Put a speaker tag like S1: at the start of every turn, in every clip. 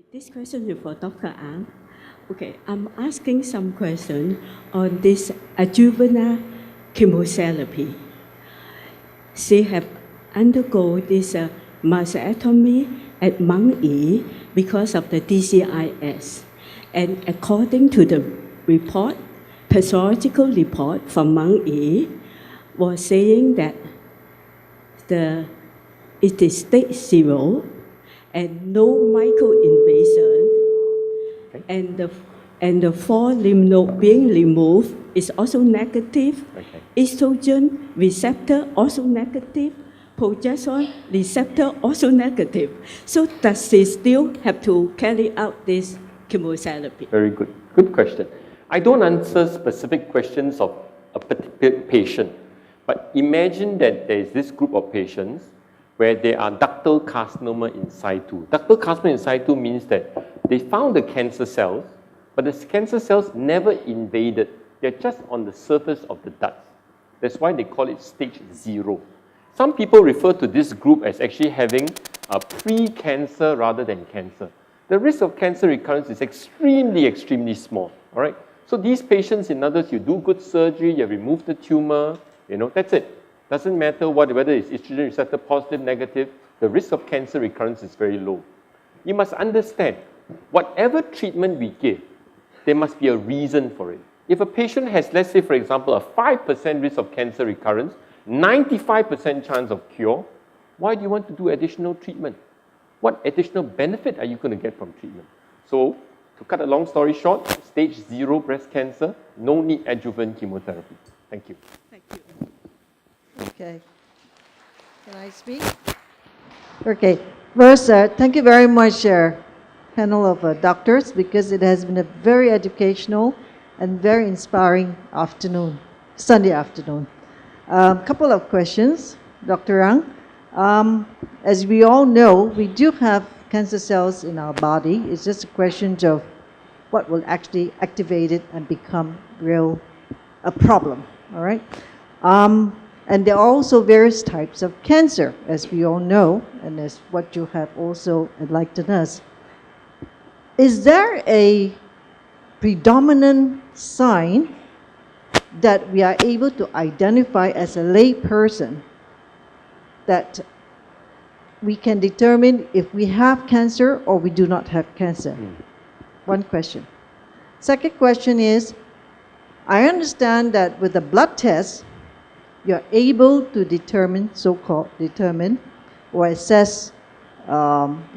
S1: This question is for Dr. Ang. Okay, I'm asking some question on this adjuvant chemotherapy. She have undergo this mastectomy at month E because of the DCIS. And according to the report, pathological report from month E was saying that it is stage 0 and no microinvasion, okay. and the 4 lymph node being removed is also negative. Okay. Estrogen receptor also negative. Progesterone receptor also negative. So does she still have to carry out this chemotherapy?
S2: Very good. Good question. I don't answer specific questions of a particular patient, but imagine that there is this group of patients where there are ductal carcinoma in situ. Ductal carcinoma in situ means that they found the cancer cells, but the cancer cells never invaded. They're just on the surface of the ducts. That's why they call it stage 0. Some people refer to this group as actually having a pre-cancer rather than cancer. The risk of cancer recurrence is extremely, extremely small. All right? So these patients, in others, you do good surgery, you remove the tumor, that's it. Doesn't matter whether it's estrogen receptor positive, negative, the risk of cancer recurrence is very low. You must understand, whatever treatment we give, there must be a reason for it. If a patient has, let's say, for example, a 5% risk of cancer recurrence, 95% chance of cure, why do you want to do additional treatment? What additional benefit are you going to get from treatment? So, to cut a long story short, stage 0 breast cancer, no need adjuvant chemotherapy. Thank you.
S1: Thank you.
S3: Okay. Can I speak? Okay. First, thank you very much, panel of doctors, because it has been a very educational and very inspiring afternoon, Sunday afternoon. Couple of questions, Dr. Ang. As we all know, we do have cancer cells in our body. It's just a question of what will actually activate it and become a problem, all right? And there are also various types of cancer, as we all know, and as what you have also enlightened us. Is there a predominant sign that we are able to identify as a lay person that we can determine if we have cancer or we do not have cancer? One question. Second question is, I understand that with the blood test, you're able to determine, so-called determine, or assess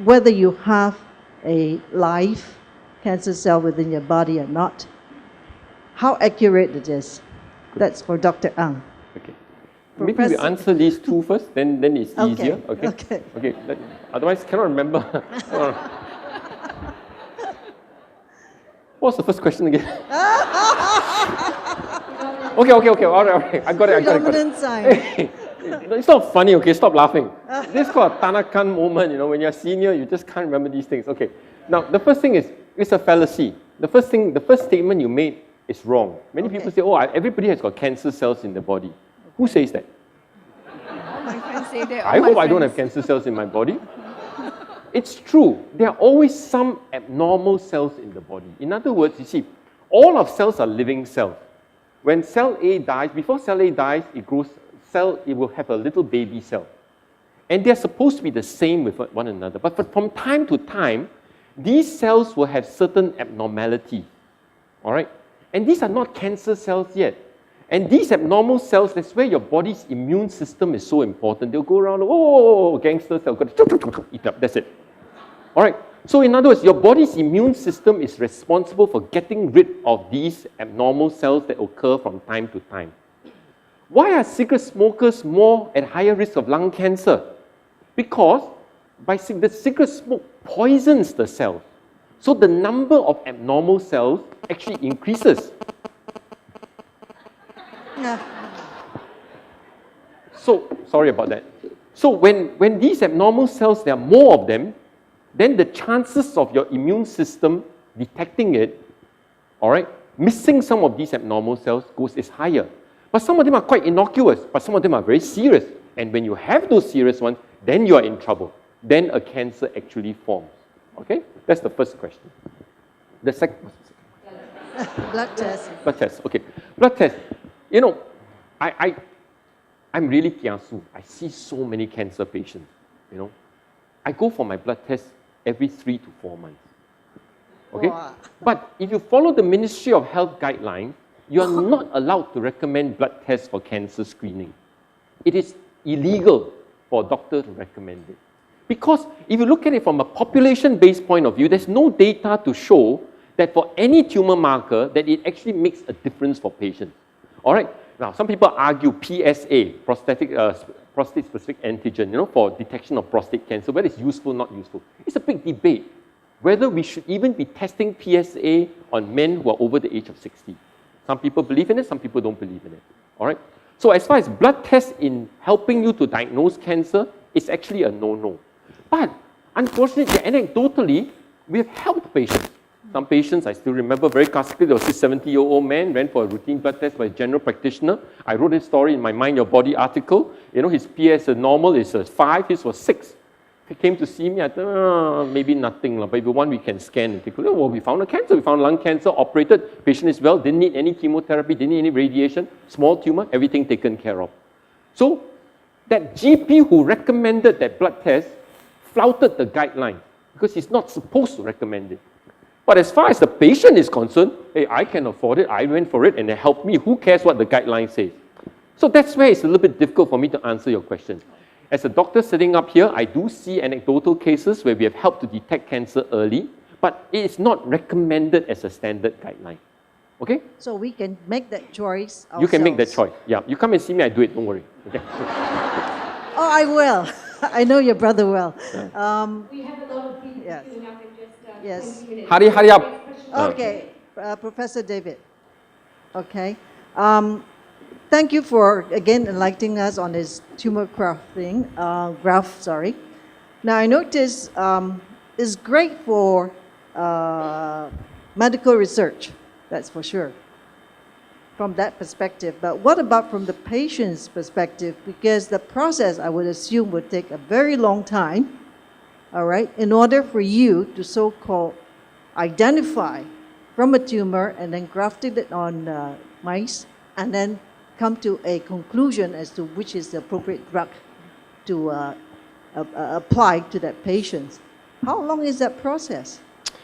S3: whether you have a live cancer cell within your body or not. How accurate it is? That's for Dr. Ang.
S2: Okay. Maybe we answer these two first, then it's easier. Okay. Okay. Otherwise, cannot remember. What's the first question again? Okay. All right. I got it.
S3: Predominant sign.
S2: Hey, it's not funny, okay? Stop laughing. This is called a Tanakan moment, when you're a senior, you just can't remember these things. Okay. Now, the first thing is, it's a fallacy. The first statement you made is wrong. Many people say, everybody has got cancer cells in the body. Who says that?
S4: My friends say that.
S2: I hope I don't have cancer cells in my body. It's true. There are always some abnormal cells in the body. In other words, you see, all of cells are living cells. When cell A dies, before cell A dies, it will have a little baby cell. And they're supposed to be the same with one another. But from time to time, these cells will have certain abnormalities. All right? And these are not cancer cells yet. And these abnormal cells, that's where your body's immune system is so important. They'll go around, gangster cell, eat up, that's it. All right? So in other words, your body's immune system is responsible for getting rid of these abnormal cells that occur from time to time. Why are cigarette smokers more at higher risk of lung cancer? Because the cigarette smoke poisons the cells. So the number of abnormal cells actually increases. So, sorry about that. So when these abnormal cells, there are more of them, then the chances of your immune system detecting it, all right, missing some of these abnormal cells is higher. But some of them are quite innocuous, but some of them are very serious. And when you have those serious ones, then you are in trouble. Then a cancer actually forms. Okay, that's the first question. The second.
S3: Blood test.
S2: Blood test, okay. Blood test. You know, I'm really kiasu. I see so many cancer patients, you know. I go for my blood test every 3 to 4 months. Okay?
S3: Wow.
S2: But if you follow the Ministry of Health guidelines, you are not allowed to recommend blood tests for cancer screening. It is illegal for a doctor to recommend it. Because if you look at it from a population-based point of view, there's no data to show that for any tumor marker, that it actually makes a difference for patients. All right? Now, some people argue PSA, prostate-specific antigen, you know, for detection of prostate cancer, whether it's useful or not useful. It's a big debate whether we should even be testing PSA on men who are over the age of 60. Some people believe in it, some people don't believe in it. All right? So as far as blood tests in helping you to diagnose cancer, it's actually a no-no. But unfortunately, anecdotally, we have helped patients. Some patients, I still remember very classically, there was this 70-year-old man, went for a routine blood test by a general practitioner. I wrote his story in my Mind Your Body article. You know, his PS normal is 5, his was 6. He came to see me, I thought, maybe nothing, but if you want, we can scan and take a look. Well, we found a cancer, we found lung cancer, operated, patient is well, didn't need any chemotherapy, didn't need any radiation, small tumor, everything taken care of. So, that GP who recommended that blood test flouted the guideline because he's not supposed to recommend it. But as far as the patient is concerned, hey, I can afford it, I went for it, and it helped me. Who cares what the guideline says? So that's where it's a little bit difficult for me to answer your question. As a doctor sitting up here, I do see anecdotal cases where we have helped to detect cancer early, but it is not recommended as a standard guideline. Okay?
S3: So we can make that choice ourselves.
S2: You can make that choice. Yeah, you come and see me, I do it, don't worry. Okay?
S3: Oh, I will. I know your brother well.
S5: We have a lot of people
S3: Yes.
S5: queuing up in just
S3: Yes.
S5: 20 minutes.
S2: Hurry up.
S3: Okay, Professor David. Okay. Thank you for, again, enlightening us on this tumor graft, sorry. Now, I notice it's great for medical research, that's for sure, from that perspective. But what about from the patient's perspective? Because the process, I would assume, would take a very long time, all right, in order for you to so-called identify from a tumor and then grafted it on mice and then come to a conclusion as to which is the appropriate drug to apply to that patient. How long is that process?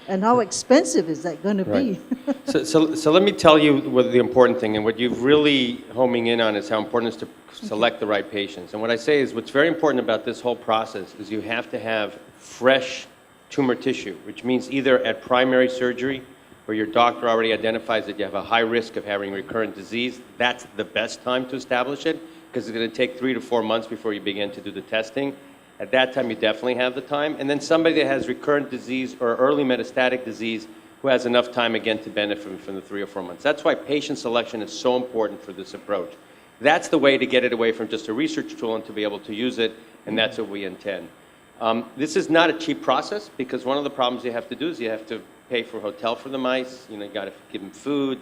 S3: And how expensive is that going to be?
S6: So let me tell you what the important thing, and what you've really homing in on is how important it is to select the right patients. And what I say is what's very important about this whole process is you have to have fresh tumor tissue, which means either at primary surgery, where your doctor already identifies that you have a high risk of having recurrent disease. That's the best time to establish it, because it's going to take 3 to 4 months before you begin to do the testing. At that time, you definitely have the time. And then somebody that has recurrent disease or early metastatic disease who has enough time, again, to benefit from the 3 or 4 months. That's why patient selection is so important for this approach. That's the way to get it away from just a research tool and to be able to use it, and that's what we intend. This is not a cheap process, because one of the problems you have to do is you have to pay for a hotel for the mice. You know, you got to give them food.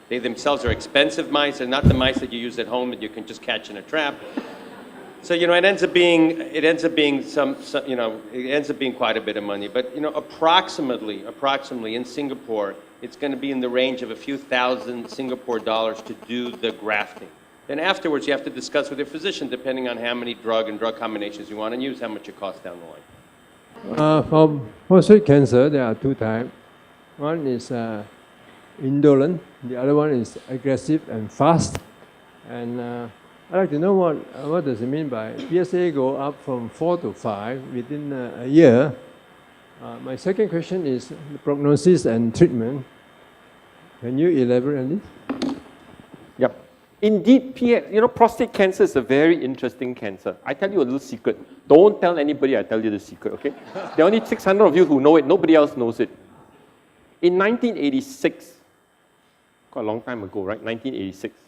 S6: They themselves are expensive mice. They're not the mice that you use at home that you can just catch in a trap. So, you know, it ends up being quite a bit of money. But, you know, approximately in Singapore, it's going to be in the range of a few thousand Singapore dollars to do the grafting. Then afterwards, you have to discuss with your physician, depending on how many drug and drug combinations you want to use, how much it costs down the line.
S7: For prostate cancer, there are 2 types. One is indolent, the other one is aggressive and fast. And I'd like to know what does it mean by PSA go up from 4 to 5 within a year. My second question is the prognosis and treatment. Can you elaborate on this?
S2: Yep. Indeed, prostate cancer is a very interesting cancer. I tell you a little secret. Don't tell anybody I tell you the secret, okay? There are only 600 of you who know it. Nobody else knows it. In 1986, quite a long time ago, right? 1986,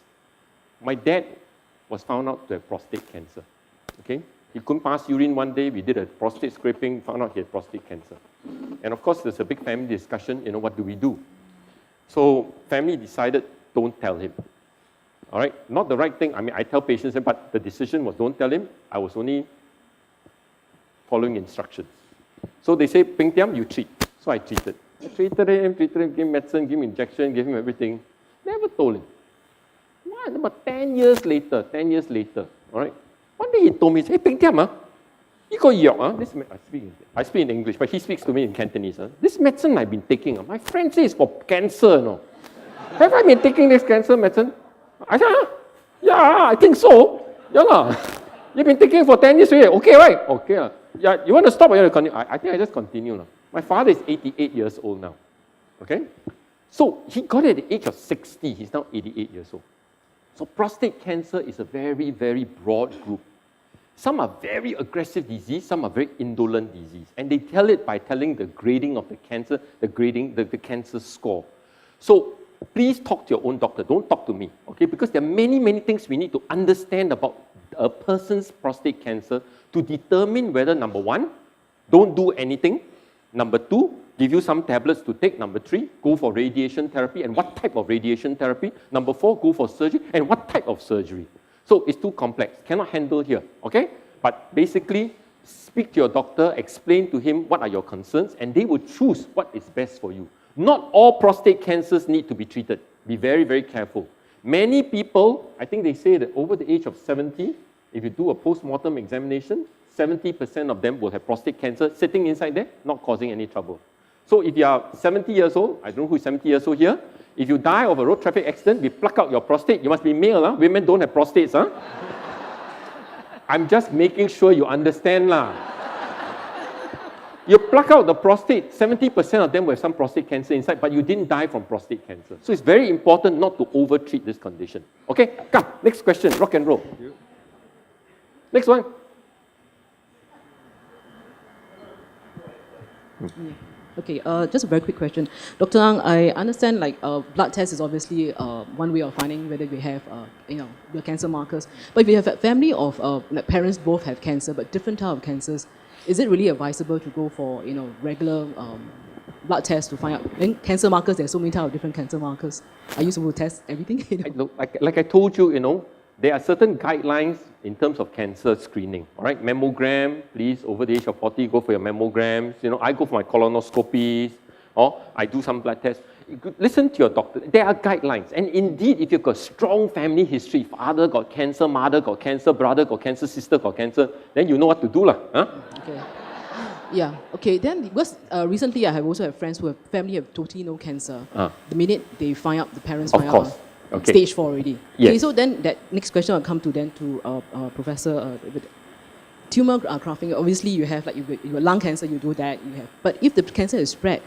S2: my dad was found out to have prostate cancer, okay? He couldn't pass urine one day. We did a prostate scraping, found out he had prostate cancer. And of course, there's a big family discussion, what do we do? So family decided, don't tell him. All right, not the right thing. I mean, I tell patients, but the decision was don't tell him. I was only following instructions. So they say, Peng Tiam, you treat. So I treated. I treated him, gave him medicine, gave him injection, gave him everything. Never told him. What? About 10 years later, all right? One day he told me, hey, Peng Tiam, you got yok, I speak in English, but he speaks to me in Cantonese. This medicine I've been taking, my friend says it's for cancer, no? Have I been taking this cancer medicine? I said, yeah, I think so. Yeah, lah. You've been taking it for 10 years already. Okay, right? Okay. Yeah, you want to stop or you want to continue? I think I just continue now. My father is 88 years old now. Okay? So he got it at the age of 60. He's now 88 years old. So prostate cancer is a very, very broad group. Some are very aggressive disease, some are very indolent disease. And they tell it by telling the grading of the cancer, the cancer score. So please talk to your own doctor. Don't talk to me, okay? Because there are many, many things we need to understand about a person's prostate cancer to determine whether, number one, don't do anything. Number two, give you some tablets to take. Number three, go for radiation therapy and what type of radiation therapy. Number four, go for surgery and what type of surgery. So it's too complex, cannot handle here, okay? But basically, speak to your doctor, explain to him what are your concerns, and they will choose what is best for you. Not all prostate cancers need to be treated. Be very, very careful. Many people, I think they say that over the age of 70, if you do a post-mortem examination, 70% of them will have prostate cancer sitting inside there, not causing any trouble. So if you are 70 years old, I don't know who is 70 years old here, if you die of a road traffic accident, we pluck out your prostate. You must be male, huh? Women don't have prostates, huh? I'm just making sure you understand, lah. You pluck out the prostate, 70% of them will have some prostate cancer inside, but you didn't die from prostate cancer. So it's very important not to over-treat this condition. Okay, come, next question, rock and roll. Next one.
S8: Okay, just a very quick question. Dr. Ang, I understand blood test is obviously one way of finding whether we have, the cancer markers. But if you have a family of parents both have cancer, but different type of cancers, is it really advisable to go for, regular blood tests to find out? In cancer markers, there's so many types of different cancer markers. Are you supposed to test everything?
S2: Like I told you, there are certain guidelines in terms of cancer screening. All right, mammogram, please, over the age of 40, go for your mammograms. I go for my colonoscopies, or I do some blood tests. Listen to your doctor. There are guidelines. And indeed, if you've got strong family history, father got cancer, mother got cancer, brother got cancer, sister got cancer, then you know what to do, lah. Huh?
S8: Okay. Yeah, okay. Then, because recently I have also had friends who have family have totally no cancer. The minute they find out, the parents find out. Okay. Stage 4 already.
S2: Yes.
S8: Okay, so then that next question will come to Professor with tumor grafting. Obviously, you have you got lung cancer, you do that. You have, but if the cancer is spread,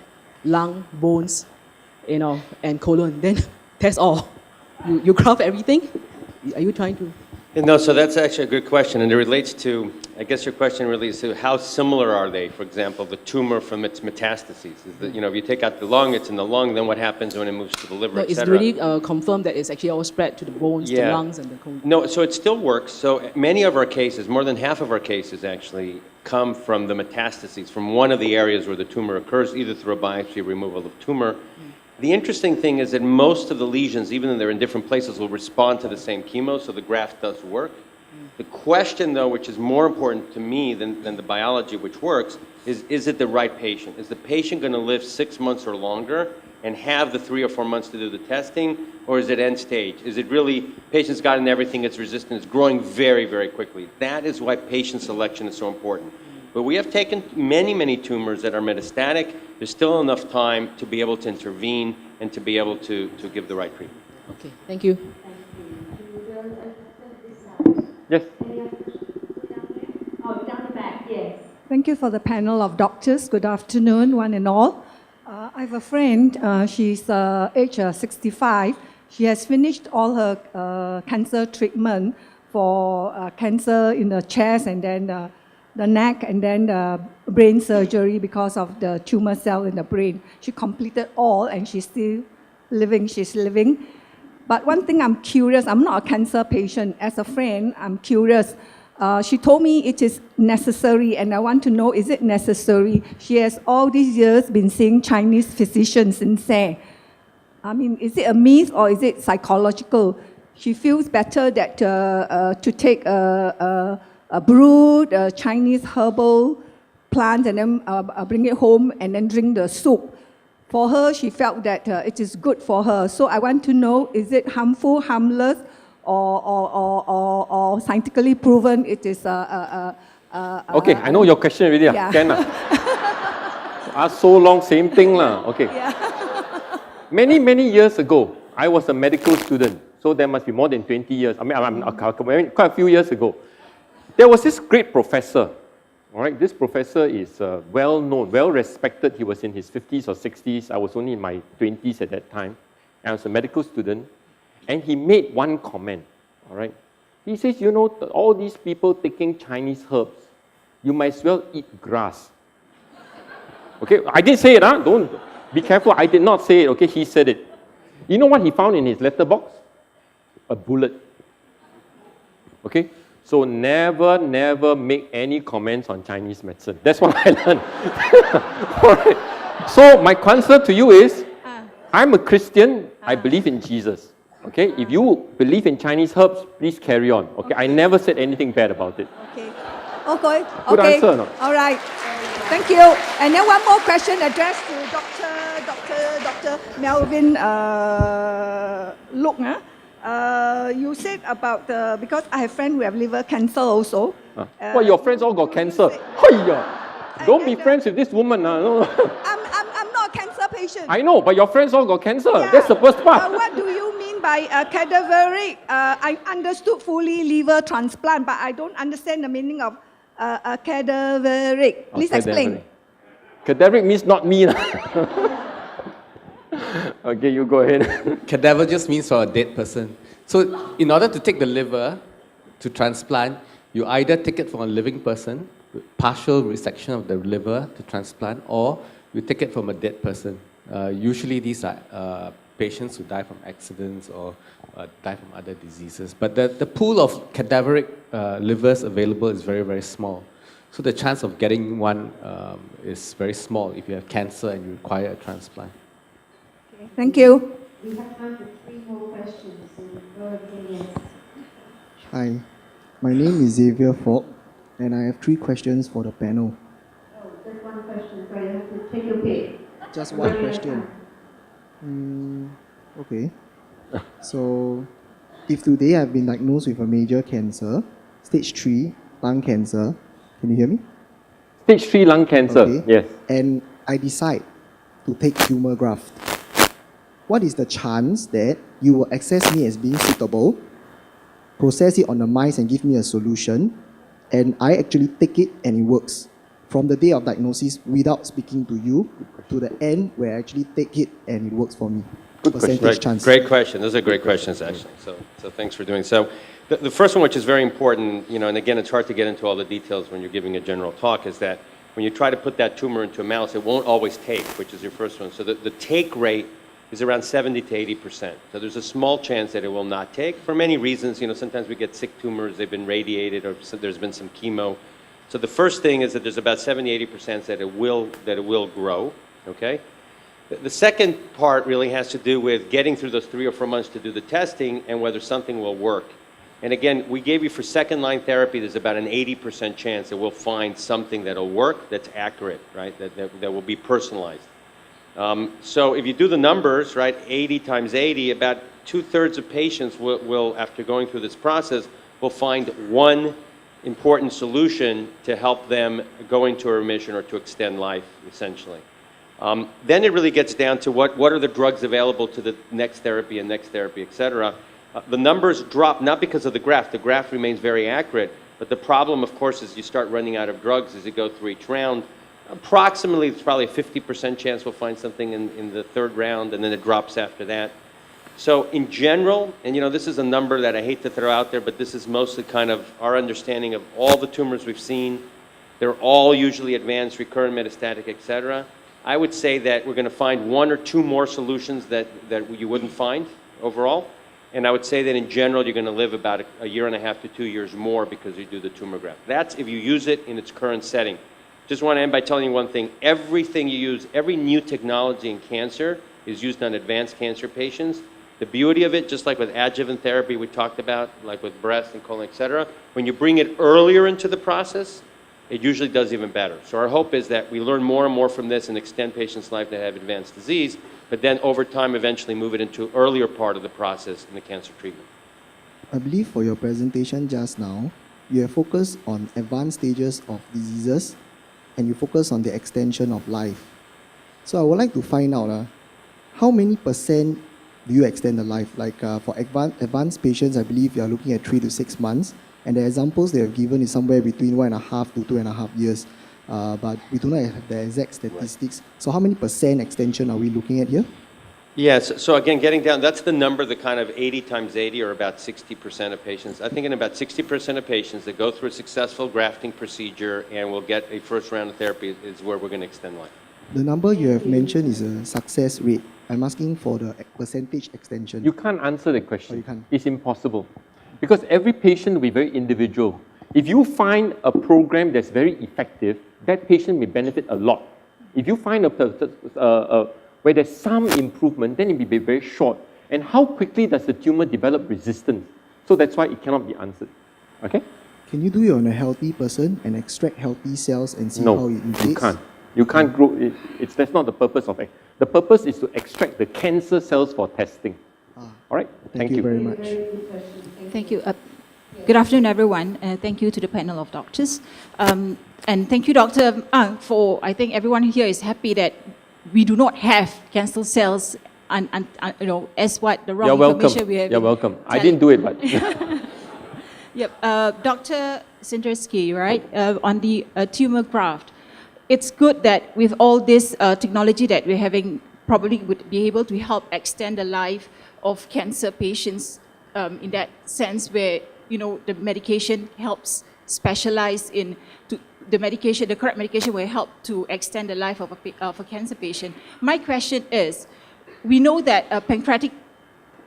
S8: lung, bones, and colon, then that's all. You graft everything. Are you trying to?
S6: No, so that's actually a good question, and it relates to, I guess your question relates to how similar are they? For example, the tumor from its metastases. Is that, if you take out the lung, it's in the lung, then what happens when it moves to the liver,
S8: no,
S6: et
S8: it's
S6: cetera?
S8: really confirmed that it's actually all spread to the bones, the lungs, and the colon.
S6: No, so it still works. So many of our cases, more than half of our cases actually, come from the metastases, from one of the areas where the tumor occurs, either through a biopsy, removal of tumor. The interesting thing is that most of the lesions, even though they're in different places, will respond to the same chemo, so the graft does work. The question, though, which is more important to me than the biology, which works, is it the right patient? Is the patient going to live 6 months or longer and have the 3 or 4 months to do the testing, or is it end stage? Is it really patient's gotten everything, it's resistant, it's growing very, very quickly? That is why patient selection is so important. But we have taken many, many tumors that are metastatic. There's still enough time to be able to intervene and to be able to give the right treatment.
S8: Okay, thank you.
S2: Yes.
S5: Oh, down the back, yes.
S9: Thank you for the panel of doctors. Good afternoon, one and all. I have a friend, she's age 65. She has finished all her cancer treatment for cancer in the chest and then the neck and then the brain surgery because of the tumor cell in the brain. She completed all and she's still living. She's living. But one thing I'm curious, I'm not a cancer patient. As a friend, I'm curious. She told me it is necessary, and I want to know, is it necessary? She has all these years been seeing Chinese physicians in Say. I mean, is it a myth or is it psychological? She feels better that to take a brewed Chinese herbal plant and then bring it home and then drink the soup. For her, she felt that it is good for her. So I want to know, is it harmful, harmless, or scientifically proven it is
S2: Okay, I know your question already.
S9: Yeah.
S2: Can ask so long, same thing lah. Okay.
S9: Yeah.
S2: Many years ago, I was a medical student, so there must be more than 20 years. I mean, quite a few years ago. There was this great professor. All right, this professor is well known, well respected. He was in his 50s or 60s. I was only in my 20s at that time. I was a medical student, and he made one comment. All right, he says, you know, all these people taking Chinese herbs, you might as well eat grass. Okay, I didn't say it. Don't be careful. I did not say it. Okay, he said it. You know what he found in his letterbox? A bullet. Okay. So never make any comments on Chinese medicine. That's what I learned. All right. So my answer to you is, I'm a Christian. I believe in Jesus. Okay. If you believe in Chinese herbs, please carry on. Okay. I never said anything bad about it.
S9: Okay. Okay.
S2: Good answer or not?
S9: All right. Thank you. And then one more question addressed to Dr. Melvin Look. You said about because I have friends who have liver cancer also.
S2: Well, your friends all got cancer. Don't be friends with this woman. No.
S9: I'm not a cancer patient.
S2: I know, but your friends all got cancer. Yeah. That's the first part.
S9: What do you mean by cadaveric? I understood fully liver transplant, but I don't understand the meaning of cadaveric. Please explain.
S2: Cadaveric means not me. Okay, you go ahead.
S10: Cadaver just means for a dead person. So in order to take the liver to transplant, you either take it from a living person, partial resection of the liver to transplant, or you take it from a dead person. Usually these are patients who die from accidents or die from other diseases. But the pool of cadaveric livers available is very, very small. So the chance of getting one is very small if you have cancer and you require a transplant.
S9: Okay, thank you.
S5: We have time for 3 more questions. So go ahead, yes.
S11: Hi, my name is Xavier Fogg, and I have 3 questions for the panel.
S5: Oh, just one question, so you have to take your pick.
S11: Just one question. Okay. So, if today I've been diagnosed with a major cancer, stage 3 lung cancer, can you hear me?
S2: Stage 3 lung cancer,
S11: Okay.
S2: yes.
S11: And I decide to take tumor graft, what is the chance that you will assess me as being suitable, process it on the mice and give me a solution, and I actually take it and it works from the day of diagnosis without speaking to you to the end where I actually take it and it works for me?
S2: Good
S11: Percentage
S2: question.
S11: chance.
S6: Great question. Those are great questions, actually. So thanks for doing so. The first one, which is very important, you know, and again, it's hard to get into all the details when you're giving a general talk, is that when you try to put that tumor into a mouse, it won't always take, which is your first one. So the take rate is around 70 to 80%. So there's a small chance that it will not take for many reasons. You know, sometimes we get sick tumors, they've been radiated, or there's been some chemo. So the first thing is that there's about 70, 80% that it will grow, okay? The second part really has to do with getting through those 3 or 4 months to do the testing and whether something will work. And again, we gave you for second-line therapy, there's about an 80% chance that we'll find something that'll work, that's accurate, right? That will be personalized. So if you do the numbers, right, 80 times 80, about 2/3 of patients will, after going through this process, will find one important solution to help them go into a remission or to extend life, essentially. Then it really gets down to what are the drugs available to the next therapy, et cetera. The numbers drop not because of the graft remains very accurate, but the problem, of course, is you start running out of drugs as you go through each round. Approximately, it's probably a 50% chance we'll find something in the 3rd round, and then it drops after that. So in general, and you know, this is a number that I hate to throw out there, but this is mostly kind of our understanding of all the tumors we've seen. They're all usually advanced, recurrent, metastatic, et cetera. I would say that we're going to find 1 or 2 more solutions that you wouldn't find overall. And I would say that in general, you're going to live about a 1.5 to 2 years more because you do the tumor graft. That's if you use it in its current setting. Just want to end by telling you one thing. Everything you use, every new technology in cancer is used on advanced cancer patients. The beauty of it, just like with adjuvant therapy we talked about, like with breast and colon, et cetera, when you bring it earlier into the process, it usually does even better. So our hope is that we learn more and more from this and extend patients' life that have advanced disease, but then over time eventually move it into earlier part of the process in the cancer treatment.
S11: I believe for your presentation just now, you have focused on advanced stages of diseases and you focus on the extension of life. So I would like to find out how many percent do you extend the life? Like for advanced patients, I believe you are looking at 3 to 6 months, and the examples they have given is somewhere between 1.5 to 2.5 years. But we do not have the exact statistics. So how many percent extension are we looking at here?
S6: Yes, so again, getting down, that's the number, the kind of 80 times 80, or about 60% of patients. I think in about 60% of patients that go through a successful grafting procedure and will get a first round of therapy is where we're going to extend life.
S11: The number you have mentioned is a success rate. I'm asking for the percentage extension.
S2: You can't answer the question.
S11: Oh, you can't.
S2: It's impossible. Because every patient will be very individual. If you find a program that's very effective, that patient may benefit a lot. If you find where there's some improvement, then it will be very short. And how quickly does the tumor develop resistance? So that's why it cannot be answered. Okay?
S11: Can you do it on a healthy person and extract healthy cells and see how it mutates?
S2: No, you can't. You can't grow it. That's not the purpose of it. The purpose is to extract the cancer cells for testing. All right?
S11: Thank you very much.
S4: Thank you. Good afternoon, everyone. Thank you to the panel of doctors. And thank you, Dr. Ang, for, I think everyone here is happy that we do not have cancer cells as what the wrong information we have.
S2: You're welcome. I didn't do it, but...
S4: Yep. Dr. Sindersky, right, on the tumor graft. It's good that with all this technology that we're having, probably would be able to help extend the life of cancer patients in that sense where, the medication helps specialize in the correct medication will help to extend the life of a cancer patient. My question is, we know that pancreatic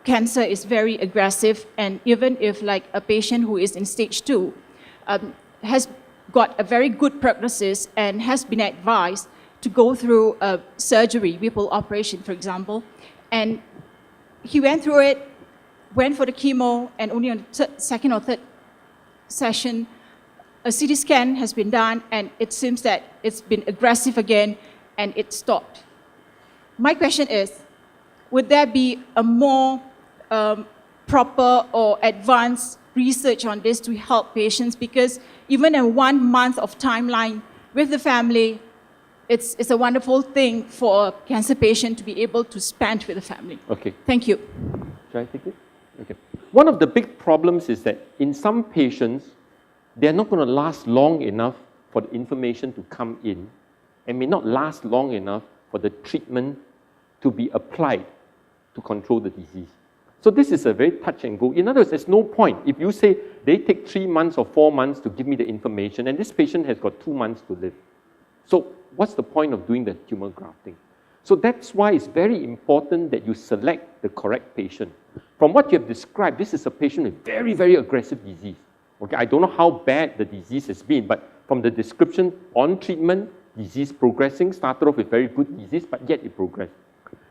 S4: cancer is very aggressive, and even if like a patient who is in stage 2 has got a very good prognosis and has been advised to go through a surgery, Whipple operation, for example, and he went through it, went for the chemo, and only on the second or third session, a CT scan has been done, and it seems that it's been aggressive again, and it stopped. My question is, would there be a more proper or advanced research on this to help patients? Because even in 1 month of timeline with the family, it's a wonderful thing for a cancer patient to be able to spend with the family.
S2: Okay.
S4: Thank you.
S2: Should I take it? Okay. One of the big problems is that in some patients, they're not going to last long enough for the information to come in and may not last long enough for the treatment to be applied to control the disease. So this is a very touch and go. In other words, there's no point. If you say they take 3 months or 4 months to give me the information and this patient has got 2 months to live. So what's the point of doing the tumor grafting? So that's why it's very important that you select the correct patient. From what you have described, this is a patient with very, very aggressive disease. Okay, I don't know how bad the disease has been, but from the description on treatment, disease progressing, started off with very good disease, but yet it progressed.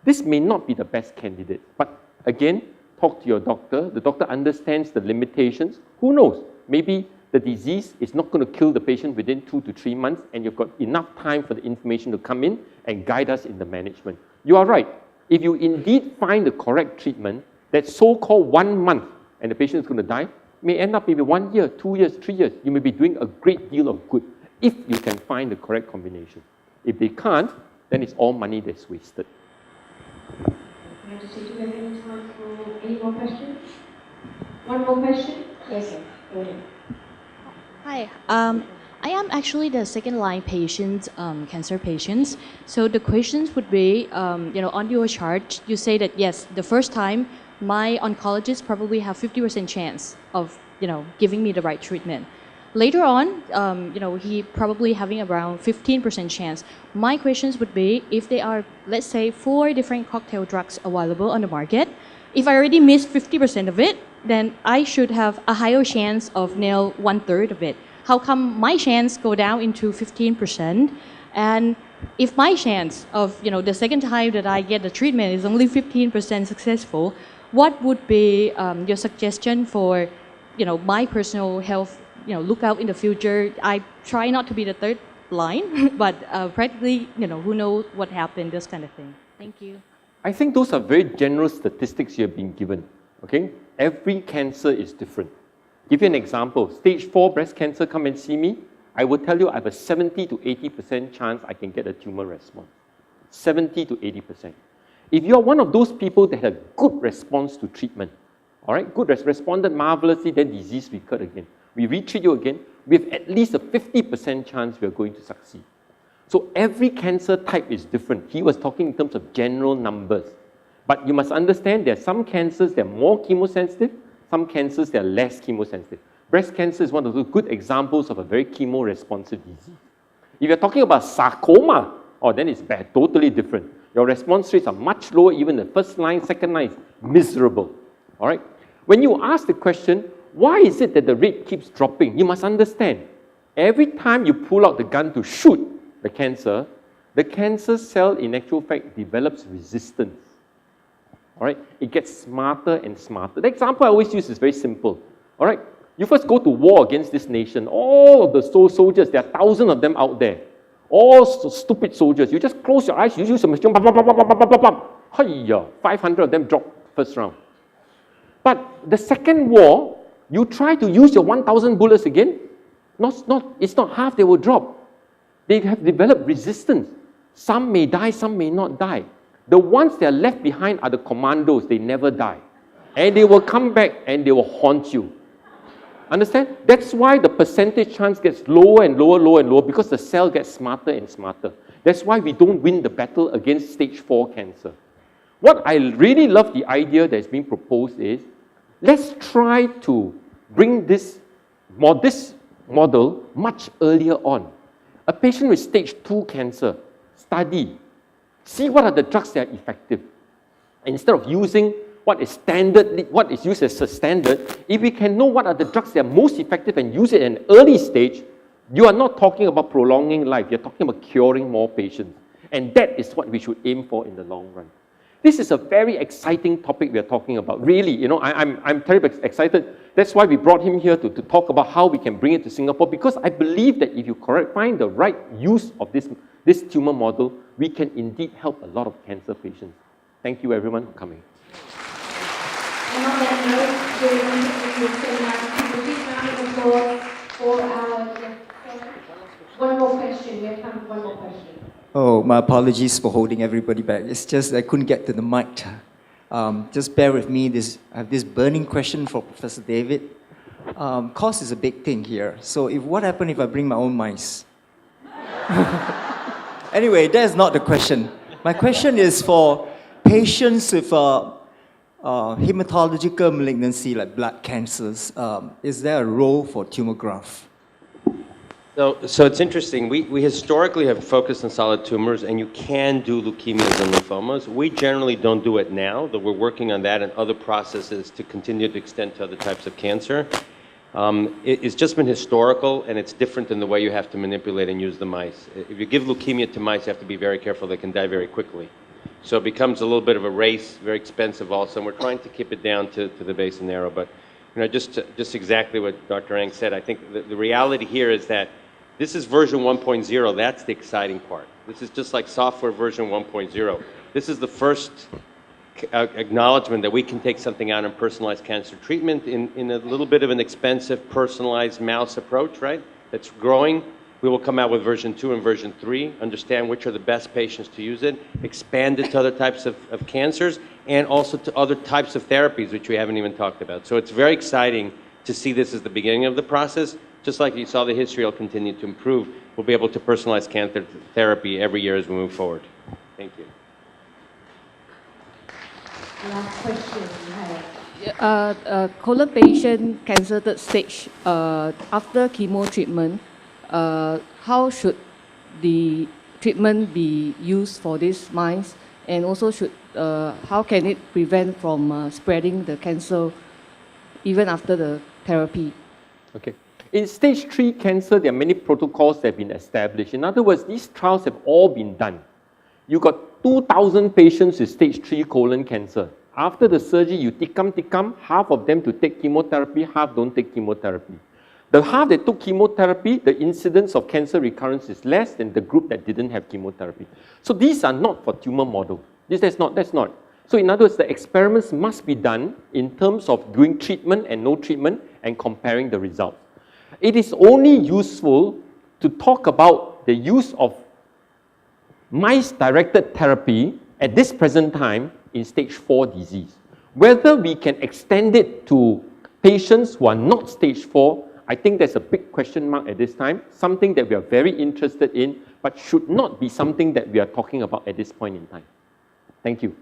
S2: This may not be the best candidate, but again, talk to your doctor. The doctor understands the limitations. Who knows? Maybe the disease is not going to kill the patient within 2 to 3 months, and you've got enough time for the information to come in and guide us in the management. You are right. If you indeed find the correct treatment, that so-called 1 month, and the patient is going to die, may end up maybe 1 year, 2 years, 3 years. You may be doing a great deal of good if you can find the correct combination. If they can't, then it's all money that's wasted.
S5: Can I just say, do we have any time for any more questions? One more question? Yes, sir. Go ahead.
S12: Hi. I am actually the second-line patient, cancer patients. So the questions would be, on your chart, you say that yes, the first time, my oncologist probably have 50% chance of, giving me the right treatment. Later on, he probably having around 15% chance. My questions would be, if there are, let's say, 4 different cocktail drugs available on the market, if I already missed 50% of it, then I should have a higher chance of nail 1/3 of it. How come my chance go down into 15%? And if my chance of, the second time that I get the treatment is only 15% successful, what would be your suggestion for, my personal health look out in the future. I try not to be the third line, but practically, who knows what happened, this kind of thing. Thank you.
S2: I think those are very general statistics you have been given, okay? Every cancer is different. Give you an example, stage 4 breast cancer, come and see me. I will tell you I have a 70 to 80% chance I can get a tumor response. 70 to 80%. If you're one of those people that had a good response to treatment, all right, good, responded marvelously, then disease recurred again. We retreat you again, we have at least a 50% chance we are going to succeed. So every cancer type is different. He was talking in terms of general numbers. But you must understand there are some cancers that are more chemosensitive, some cancers that are less chemosensitive. Breast cancer is one of those good examples of a very chemo-responsive disease. If you're talking about sarcoma, then it's bad, totally different. Your response rates are much lower, even the first line, second line is miserable. All right? When you ask the question, why is it that the rate keeps dropping? You must understand, every time you pull out the gun to shoot the cancer cell in actual fact develops resistance. All right? It gets smarter and smarter. The example I always use is very simple. All right? You first go to war against this nation. All of the soldiers, there are thousands of them out there. All stupid soldiers. You just close your eyes, you use a machine, 500 of them drop first round. But the second war, you try to use your 1,000 bullets again, it's not half they will drop. They have developed resistance. Some may die, some may not die. The ones that are left behind are the commandos. They never die. And they will come back and they will haunt you. Understand? That's why the percentage chance gets lower and lower, lower and lower, because the cell gets smarter and smarter. That's why we don't win the battle against stage 4 cancer. What I really love the idea that's being proposed is, let's try to bring this model much earlier on. A patient with stage 2 cancer, study, see what are the drugs that are effective. Instead of using what is used as a standard, if we can know what are the drugs that are most effective and use it in an early stage, you are not talking about prolonging life, you're talking about curing more patients. And that is what we should aim for in the long run. This is a very exciting topic we are talking about. Really, I'm terribly excited. That's why we brought him here to talk about how we can bring it to Singapore, because I believe that if you find the right use of this tumor model, we can indeed help a lot of cancer patients. Thank you everyone for coming.
S5: And on that note, we're going to big round of applause for our one more question. We have time for one more question.
S13: Oh, my apologies for holding everybody back. It's just I couldn't get to the mic. Just bear with me. I have this burning question for Professor David. Cost is a big thing here. So what happens if I bring my own mice? Anyway, that is not the question. My question is for patients with hematological malignancy like blood cancers. Is there a role for tumor graft?
S6: So it's interesting. We historically have focused on solid tumors, and you can do leukemias and lymphomas. We generally don't do it now, though we're working on that and other processes to continue to extend to other types of cancer. It's just been historical, and it's different in the way you have to manipulate and use the mice. If you give leukemia to mice, you have to be very careful. They can die very quickly. So it becomes a little bit of a race, very expensive also, and we're trying to keep it down to the base and narrow. But just exactly what Dr. Ang said, I think the reality here is that this is version 1.0. That's the exciting part. This is just like software version 1.0. This is the first acknowledgement that we can take something out in personalized cancer treatment in a little bit of an expensive personalized mouse approach, right? That's growing. We will come out with version 2 and version 3, understand which are the best patients to use it, expand it to other types of cancers, and also to other types of therapies, which we haven't even talked about. So it's very exciting to see this as the beginning of the process. Just like you saw the history will continue to improve, we'll be able to personalize cancer therapy every year as we move forward. Thank you.
S5: Last question.
S14: Colon patient cancer third stage, after chemo treatment, how should the treatment be used for these mice? And also how can it prevent from spreading the cancer even after the therapy?
S2: Okay. In stage 3 cancer, there are many protocols that have been established. In other words, these trials have all been done. You got 2,000 patients with stage 3 colon cancer. After the surgery, you tikam, half of them to take chemotherapy, half don't take chemotherapy. The half that took chemotherapy, the incidence of cancer recurrence is less than the group that didn't have chemotherapy. So these are not for tumor model. That's not. So in other words, the experiments must be done in terms of doing treatment and no treatment and comparing the results. It is only useful to talk about the use of mice-directed therapy at this present time in stage 4 disease. Whether we can extend it to patients who are not stage 4, I think there's a big question mark at this time, something that we are very interested in, but should not be something that we are talking about at this point in time. Thank you.